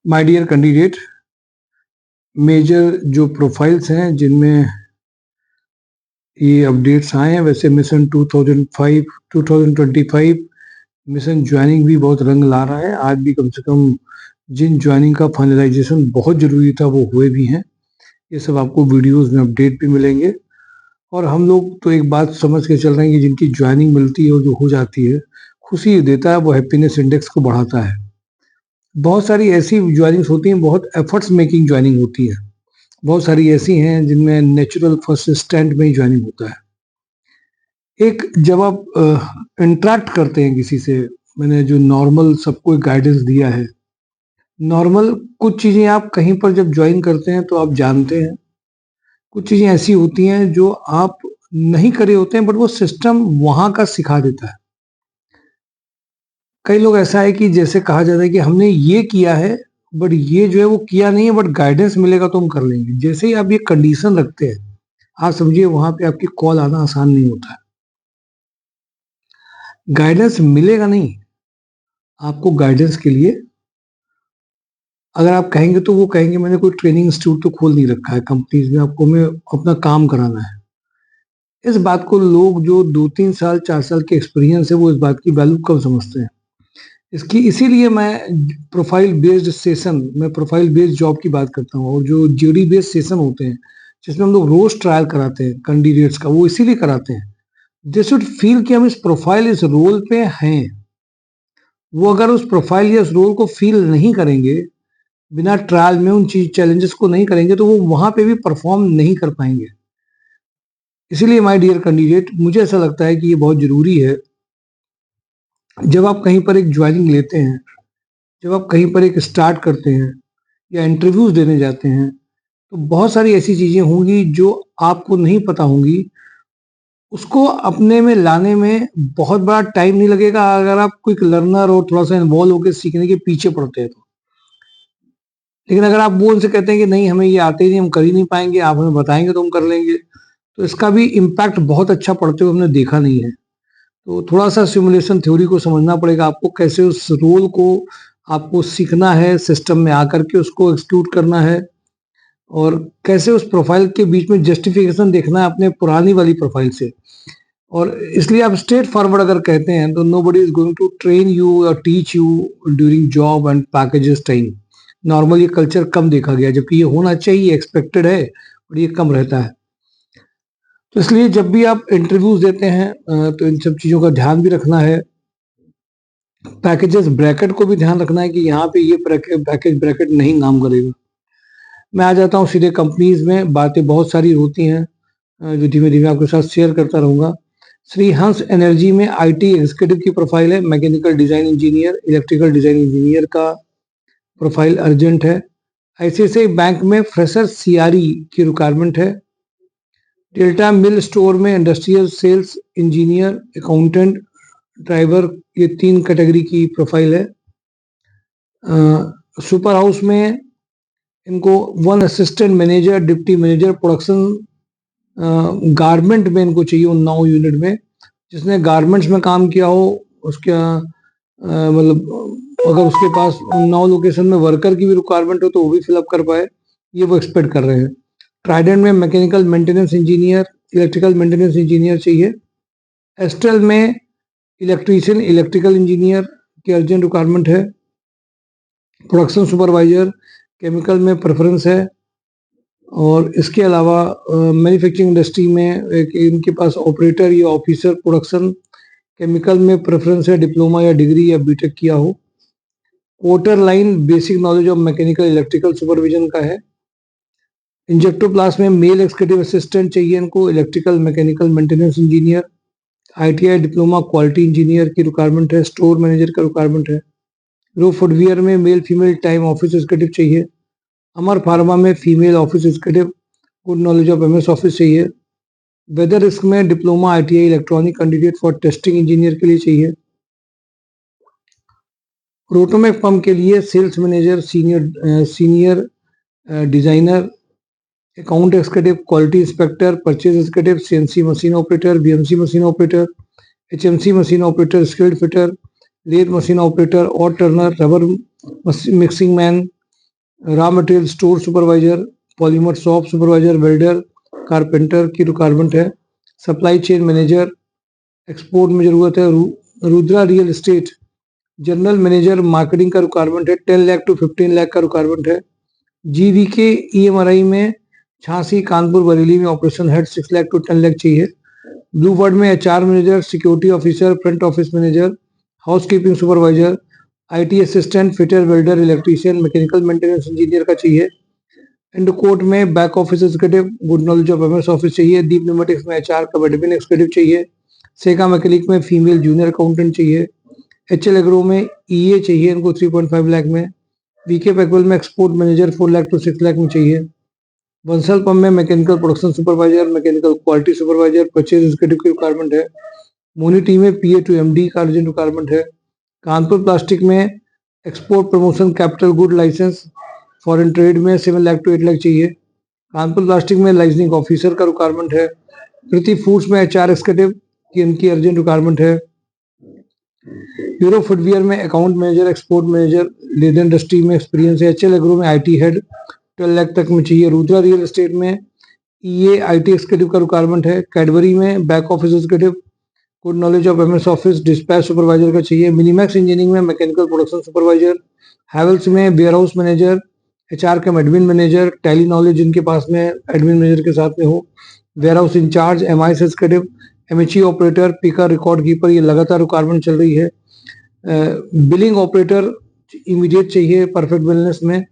My dear candidate, major जो profiles हैं जिनमें ये अपडेट्स आए हैं, वैसे मिशन 2025 मिशन ज्वाइनिंग भी बहुत रंग ला रहा है। आज भी कम से कम जिन ज्वाइनिंग का फाइनलाइजेशन बहुत ज़रूरी था वो हुए भी हैं। ये सब आपको वीडियोस में अपडेट भी मिलेंगे। और हम लोग तो एक बात समझ के चल रहे हैं कि जिनकी ज्वाइनिंग मिलती है और जो हो जाती है, खुशी देता है, वो हैप्पीनेस इंडेक्स को बढ़ाता है। बहुत सारी ऐसी ज्वाइनिंग्स होती हैं, बहुत एफर्ट्स मेकिंग ज्वाइनिंग होती है। बहुत सारी ऐसी हैं जिनमें नेचुरल फर्स्ट स्टैंड में ही ज्वाइनिंग होता है। एक जब आप इंटरेक्ट करते हैं किसी से, मैंने जो नॉर्मल सबको गाइडेंस दिया है, नॉर्मल कुछ चीज़ें आप कहीं पर जब ज्वाइन करते हैं तो आप जानते हैं, कुछ चीज़ें ऐसी होती हैं जो आप नहीं करे होते हैं, बट वो सिस्टम वहाँ का सिखा देता है। कई लोग ऐसा है कि जैसे कहा जाता है कि हमने ये किया है, बट ये जो है वो किया नहीं है, बट गाइडेंस मिलेगा तो हम कर लेंगे। जैसे ही आप ये कंडीशन रखते हैं, आप समझिए वहाँ पे आपकी कॉल आना आसान नहीं होता है। गाइडेंस मिलेगा नहीं, आपको गाइडेंस के लिए अगर आप कहेंगे तो वो कहेंगे मैंने कोई ट्रेनिंग इंस्टीट्यूट तो खोल नहीं रखा है कंपनीज में, आपको मैं अपना काम कराना है। इस बात को लोग जो 2-3 साल 4 साल के एक्सपीरियंस है वो इस बात की वैल्यू कम समझते हैं। इसकी इसीलिए मैं प्रोफाइल बेस्ड जॉब की बात करता हूँ। और जो जीडी बेस्ड सेशन होते हैं जिसमें हम लोग रोज ट्रायल कराते हैं कैंडिडेट्स का, वो इसीलिए कराते हैं दे शुड फील कि हम इस प्रोफाइल इस रोल पे हैं। वो अगर उस प्रोफाइल या उस रोल को फील नहीं करेंगे, बिना ट्रायल में उन चीज चैलेंजेस को नहीं करेंगे, तो वो वहां पे भी परफॉर्म नहीं कर पाएंगे। इसीलिए माय डियर कैंडिडेट, मुझे ऐसा लगता है कि ये बहुत जरूरी है, जब आप कहीं पर एक ज्वाइनिंग लेते हैं, जब आप कहीं पर एक स्टार्ट करते हैं या इंटरव्यूज देने जाते हैं, तो बहुत सारी ऐसी चीजें होंगी जो आपको नहीं पता होंगी। उसको अपने में लाने में बहुत बड़ा टाइम नहीं लगेगा अगर आप क्विक लर्नर और थोड़ा सा इन्वॉल्व होकर सीखने के पीछे पड़ते हैं तो। लेकिन अगर आप वो उनसे कहते हैं कि नहीं हमें ये आते ही नहीं, हम कर ही नहीं पाएंगे, आप हमें बताएंगे तो हम कर लेंगे, तो इसका भी इम्पैक्ट बहुत अच्छा पड़ते हुए हमने देखा नहीं है। तो थोड़ा सा सिमुलेशन थ्योरी को समझना पड़ेगा आपको, कैसे उस रोल को आपको सीखना है, सिस्टम में आकर के उसको एक्सक्यूट करना है, और कैसे उस प्रोफाइल के बीच में जस्टिफिकेशन देखना है अपने पुरानी वाली प्रोफाइल से। और इसलिए आप स्ट्रेट फॉरवर्ड अगर कहते हैं तो nobody is going to train you और teach you during job and packages time. Normal ये कल्चर कम देखा गया, जबकि ये होना चाहिए, एक्सपेक्टेड है, और ये कम रहता है। तो इसलिए जब भी आप इंटरव्यूज देते हैं तो इन सब चीज़ों का ध्यान भी रखना है। पैकेजेस ब्रैकेट को भी ध्यान रखना है कि यहाँ पे ये पैकेज ब्रैकेट नहीं काम करेगा। मैं आ जाता हूँ सीधे कंपनीज में, बातें बहुत सारी होती हैं जो धीमे धीमे आपके साथ शेयर करता रहूँगा। श्री हंस एनर्जी में आईटी एग्जीक्यूटिव की प्रोफाइल है, mechanical design engineer, electrical design engineer का प्रोफाइल अर्जेंट है। आईसीआईसीआई बैंक में फ्रेशर सीआरई की रिक्वायरमेंट है। डेल्टा मिल स्टोर में industrial sales engineer, accountant, driver, ये 3 कैटेगरी की प्रोफाइल है। सुपर हाउस में इनको 1 assistant manager, deputy manager production garment में इनको चाहिए, 9 यूनिट में। जिसने गारमेंट्स में काम किया हो उसका मतलब अगर उसके पास 9 लोकेशन में वर्कर की भी रिक्वायरमेंट हो तो वो भी फिलअप कर पाए, ये वो एक्सपेक्ट कर रहे हैं। ट्राइडेंट में mechanical maintenance engineer, electrical maintenance engineer चाहिए। एस्ट्रल में इलेक्ट्रीशियन, इलेक्ट्रिकल इंजीनियर की अर्जेंट रिक्वायरमेंट है। प्रोडक्शन सुपरवाइजर केमिकल में प्रेफरेंस है। और इसके अलावा मैन्युफैक्चरिंग इंडस्ट्री में एक इनके पास ऑपरेटर या ऑफिसर प्रोडक्शन केमिकल में प्रेफरेंस है, डिप्लोमा या डिग्री या बीटेक किया हो। Quarter line basic knowledge of mechanical electrical supervision का है। इंजेक्टोप्लास्ट में मेल एक्सिक्यूटिव असिस्टेंट चाहिए इनको, electrical mechanical maintenance engineer. ITI diploma quality engineer की रिक्वायरमेंट है, स्टोर मैनेजर का रिक्वायरमेंट है। रो फुटवियर में male female time office executive चाहिए। अमर फार्मा में female office executive, good knowledge of MS Office चाहिए। वेदर रिस्क में diploma ITI electronic candidate for testing engineer के लिए चाहिए। रोटोमेक पंप के लिए sales manager, senior designer, account executive, quality inspector, purchase executive, CNC machine operator, BMC machine operator, HMC machine operator, skilled fitter, lathe machine operator और turner, rubber mixing man, raw material store supervisor, polymer shop supervisor, welder, carpenter की requirement है। Supply chain manager, export में जरूरत है। Rudra real estate general manager marketing का requirement है। 10 lakh to 15 lakh का requirement है। जीवीके ईएमआरआई में झांसी, कानपुर, बरेली में operation head 6 lakh to 10 lakh चाहिए। ब्लू वर्ड में HR manager, security officer, front office manager, housekeeping supervisor, IT assistant, fitter, welder, electrician, mechanical maintenance engineer का चाहिए। इंडोकोट में back office executive, good knowledge of MS Office चाहिए। Deep pneumatics में HR का admin executive चाहिए। सेका mechanic में फीमेल जूनियर अकाउंटेंट चाहिए। एचएल एग्रो में ईए चाहिए इनको 3.5 लाख में। वीके पैकवेल में export manager 4 lakh to 6 lakh में चाहिए। बंसल पंप में mechanical production supervisor, mechanical quality supervisor, purchase executive की रिक्वायरमेंट है। मोनी टी में पीए टू एमडी का अर्जेंट रिक्वायरमेंट है। कानपुर प्लास्टिक में export promotion capital good licence, foreign trade में 7 लाख टू 8 लाख चाहिए। कानपुर प्लास्टिक में लाइसेंसिंग ऑफिसर का रिक्वायरमेंट है। प्रीति फूड्स में एचआर एग्जीक्यूटिव की इनकी अर्जेंट रिक्वायरमेंट है। यूरो फुटवियर में account manager, export manager, leather industry में एक्सपीरियंस है। एचएल एग्रो में आईटी हेड 12 लाख तक में चाहिए। रुद्रा रियल एस्टेट में ईए आईटी एग्जीक्यूटिव का रिक्वायरमेंट है। कैडबरी में back office executive, good knowledge of MS office, dispatch supervisor का चाहिए। मिनीमैक्स इंजीनियरिंग में मैकेनिकल प्रोडक्शन सुपरवाइजर। हैवेल्स में वेयर हाउस मैनेजर, एचआर का एडमिन मैनेजर, टैली नॉलेज जिनके पास में एडमिन मैनेजर के साथ में हो। Warehouse in-charge, MIS executive, MHE operator, पीका रिकॉर्ड कीपर, ये लगातार रिक्वायरमेंट चल रही है। बिलिंग ऑपरेटर इमीडिएट चाहिए परफेक्ट बिजनेस में।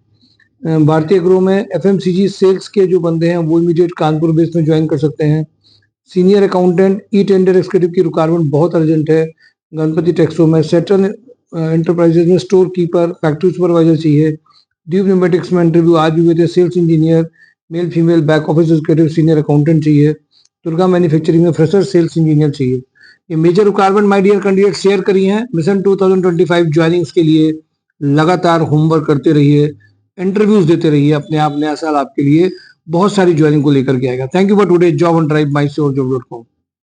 भारतीय एग्रो में एफएमसीजी सेल्स के जो बंदे हैं वो इमीडिएट कानपुर बेस में ज्वाइन कर सकते हैं। Senior accountant e tender executive की रिक्वायरमेंट बहुत अर्जेंट है। गणपति टेक्सो में, सेटल एंटरप्राइजेज में स्टोर कीपर, फैक्ट्री सुपरवाइजर चाहिए। ड्यूब न्यूमेटिक्स में इंटरव्यू आज भी हुए थे। Sales engineer, male female, back office executive, senior accountant चाहिए। दुर्गा मैन्युफैक्चरिंग में फ्रेशर सेल्स इंजीनियर चाहिए। ये major requirement my dear candidate share करी हैं। मिशन 2025 ज्वाइनिंग्स के लिए लगातार होमवर्क करते रहिए, इंटरव्यूज देते रहिए। अपने आप नया साल आपके लिए बहुत सारी ज्वाइनिंग को लेकर के आएगा। Thank you for today job on drive my sure जॉब.com।